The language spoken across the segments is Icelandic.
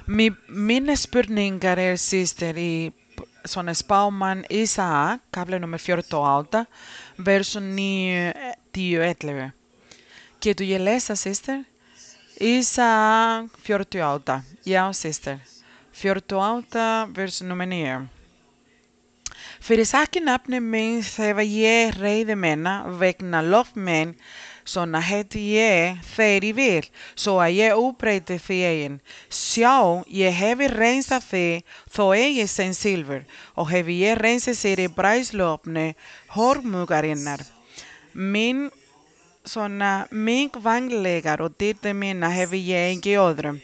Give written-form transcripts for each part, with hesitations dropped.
Mina spurningar syster í svona spáman Isaak, kafli nummer 48, versu 9, 10, 11. Getur ég lesa syster? Isaak 48. Já, syster. 48, versu nummer 9. Fyrir saknafni mín þegar ég reiði minna vegna lofminn, svona heiti ég þeir í vil, svo að ég útbreyti því eigin. Sjá, ég hefi reynsað þig þó eigi sem silfur, og hefi ég reynsað sér í bræðslofni hormugarinnar. Minn vanglegar og dýrði mína hefi ég ekki öðrum.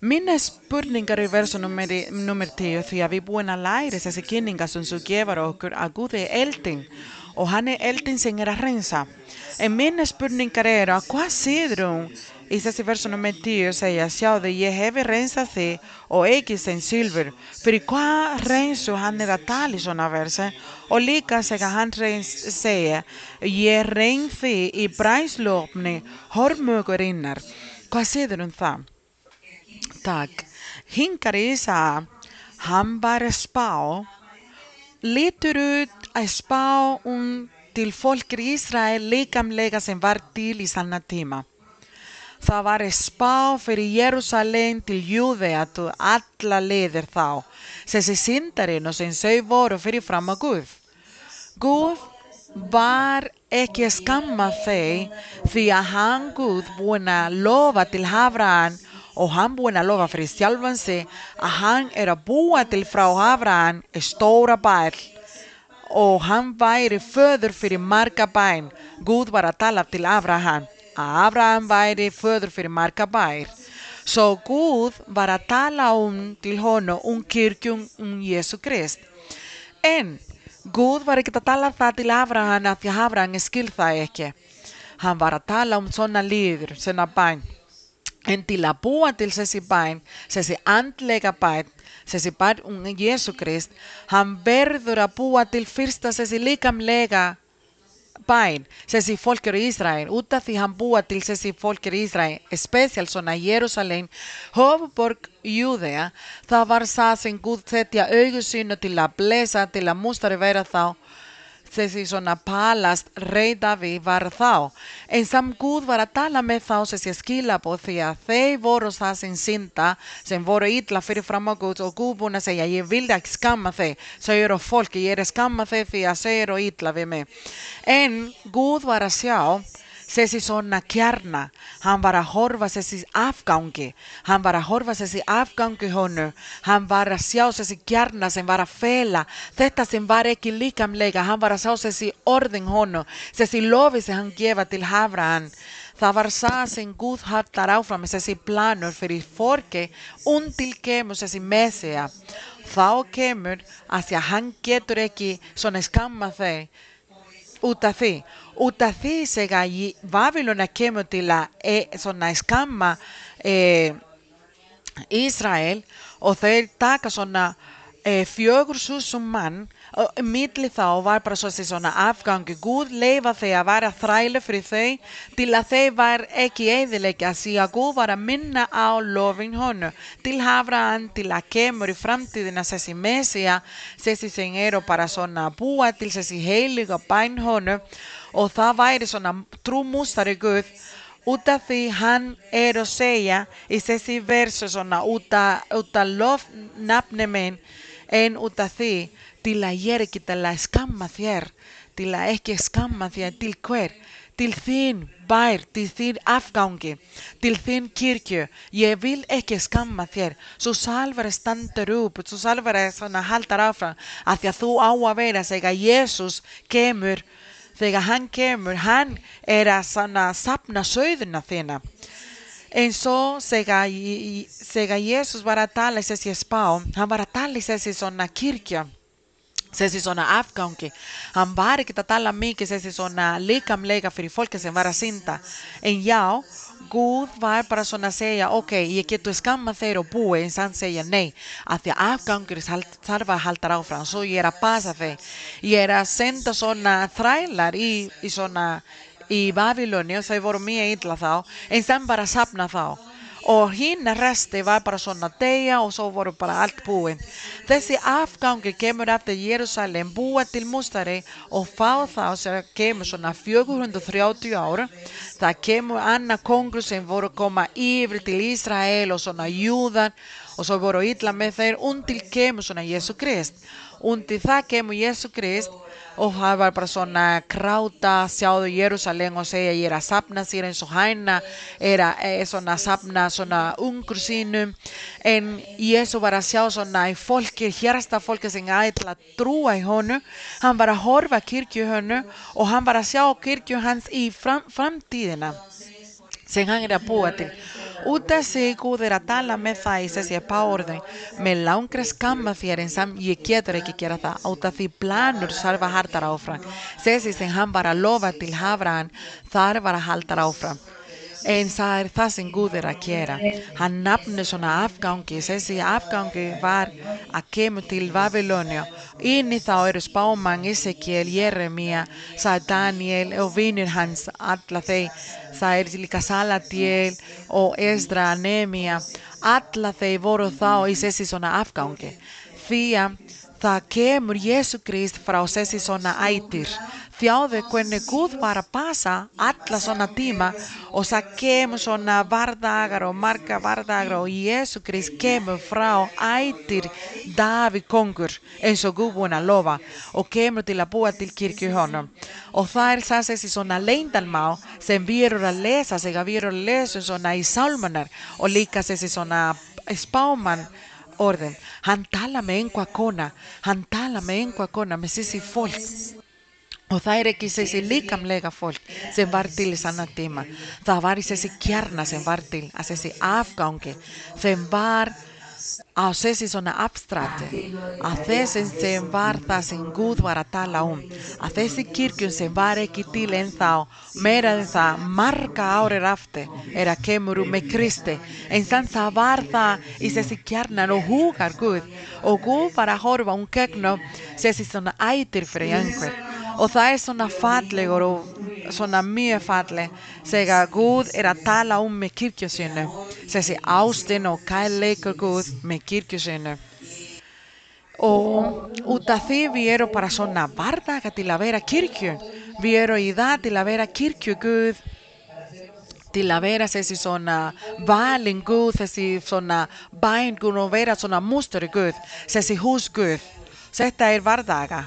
Mina spurningar í versu nummer 10 því að við búin að læra þessi kynningar sem þú gefur okkur að Guð er elding og hann er elding sem er að rensa. En mina spurningar eru að hvað séður hún í þessi versu nummer 10 segja sjáðu ég hefi rensað þig og ekki sem silfur. Fyrir hvað rensu hann er að tala í svona versi og líka segja hann segja ég ren þig í bræðslofni hormugarinnar. Hvað séður hún það? Takk. Hingað Ísa, hann var að spá, lítur út að spá til fólkir Ísrael líkamlega sem var til í sanna tíma. Það var að spá fyrir Jerúsalem til Júdea til alla leiðir þá. Þessi syndarinn og sem þau voru fyrir fram að Guð. Guð var ekki að skamma þau því að hann Guð búinn að lofa til Abraham og hann búinn að lofa fyrir sjálfan sig að hann er að búa til frá Abraham stóra bær og hann væri föður fyrir marga bæn. Guð var að tala til Abraham að Abraham væri föður fyrir marga bær. Svo Guð var að tala til honum kirkjum Jesu Krist. En Guð var ekki að tala það til Abraham að því Abraham skil það ekki. Hann var að tala svona líður, svona bæn. En til að búa til þessi bæn, þessi andlega bæn, þessi bæn Jesu Krist, hann verður að búa til fyrsta þessi líkamlega bæn, þessi fólkir í Ísrael, út af því hann búa til þessi fólkir í Ísrael, spesielt svona Jerusalem, höfuborg Júdea, það var það sem Guð setja augu sínu til að blessa, til að mustari vera þá, þessi svona palast rei Davíð var þá. En sam Guð var að tala með þá þessi skilabóð því að þeir voru það sem synda, sem voru illa fyrir fram á Guð og Guð búinn að segja ég vil ekki skamma þeir, þau eru fólki, ég er að skamma þeir því að þau eru illa við mig. En Guð var að sjá þessi svona kjarna, hann var að horfa þessi afgangi, hann var að horfa þessi afgangi honum, hann var að sjá þessi kjarna sem var að fela, þetta sem var ekki líkamlega, hann var að sjá þessi orðin honum, þessi lofi sem hann gefa til Abraham. Það var það sem Guð hallar áfram með þessi planur fyrir fólki until kemur þessi Messia. Þá kemur að því að hann getur ekki svona skamma þeir út af því sega Babylona kemur til að svona skamma Ísrael og þeir taka svona 4.000 mann milli þá var bara svona afgangi. Guð leifa þeir að vera þræli fyrir þau til að þeir var ekki eyðileggja því að Guð var að minna á lofin honum til Abraham til að kemur í framtíðina þessi Messia, þessi sem eru bara svona búa til þessi heiliga bæn honum og það væri svona trúmustari Guð út af því hann er að segja í þessi versu svona út af lofnafni minn en út af því til að ég er ekki til að skamma þér, til að ekki skamma þér til hver, til þín bær, til þín afgangi, til þín kirkju. Ég vil ekki skamma þér. Svo salvar standar upp, svo salvar svona haldar áfram að því að þú á að vera þegar Jesús kemur, þegar hann kemur, hann er að svona sapna sauðina þína. En svo þegar Jesus var að tala í þessi spá, hann var að tala í þessi svona kirkja, þessi svona afgangi. Hann var ekki að tala mikið þessi svona líkamlega fyrir fólki sem var að synda. En já, Guð var bara svona að segja, ok, ég getur skamma þeir og búi, en hann segja nei, að því afgangur þarf að halda áfram, svo ég er að passa þeir. Ég er að senda svona þrælar í Babyloni og þau voru mjög illa þá, en þann bara sapna þá. Och hinna resti var bara såna teja och så var det bara allt búin. Þessi afgangi kemur eftir Jerusalem búa til mustari og fá þá sem kemur svona 430 ára. Það kemur annað kongur sem voru koma yfir til Ísrael og svona júðar og svo voru illa með þeir until kemur svona Jesu Krist. Until það kemur Jesu Krist og það var bara svona kráta sjáðu Jerusalem og segja ég að safna sér eins og hæna svona safna svona ungur sínum en Jesu var að sjá svona í fólki, hérasta fólki sem ætla að trúa í honu hann var að horfa kirkju honu og hann var að sjá kirkju hans í framtíðina sem hann að búa til. Út af sig Guð að tala með það í þessi páorðin með langri skamma þér en sem ég getur ekki gera það út af því planur þarf að halda áfram. Þessi sem hann var að lofa til Abraham þarf að halda áfram. En það það sem Guð að gera. Hann nafni svona afgangi, þessi afgangi var að kemur til Babylonia. Inni þá eru spámann Esekiel, Jeremía, það Daniel og vinir hans, alla þeir. Það líka Salatiel og Esdra, Nehemía, alla þeir voru þá í þessi svona afgangi. Því að það kemur Jesu Krist frá þessi svona ættir. Þjáðu hvernig Guð var að passa alla svona tíma og það kemur svona vardagar og marga vardagar og Jesu Krist kemur frá ættir Davíð kongur eins og Guð búinn að lofa og kemur til að búa til kirkju honum. Og það þessi svona leyndalmál sem við erum að lesa sig að við erum að lesa svona í sálmunar og líka þessi svona spáman orðin. Hann tala með einhver kona með þessi fólk. Og það ekki þessi líkamlega fólk sem var til í sanna tíma. Það var þessi kjarna sem var til, þessi afgangi sem var á þessi svona abstrakti. Að þessi sem var það sem Guð var að tala Að þessi kirkjun sem var ekki til ennþá, meira en það, marga árir aftur, að kemur með Kristi. En þannig það var það í þessi kjarnan og hugar Guð. Og Guð var að horfa gegnum þessi svona ættir fyrir einhver. Og það svona fallegur og svona mjög falleg þegar Guð að tala með kirkju sínu. Þessi ástin og kærleikur Guð með kirkju sínu. Og út af því við erum bara svona vardaga til að vera kirkju. Við erum í það til að vera kirkju Guð. Til að vera þessi svona valin Guð, þessi svona bæn Guð og vera svona musteri Guð. Þessi hús Guð. Þetta vardaga.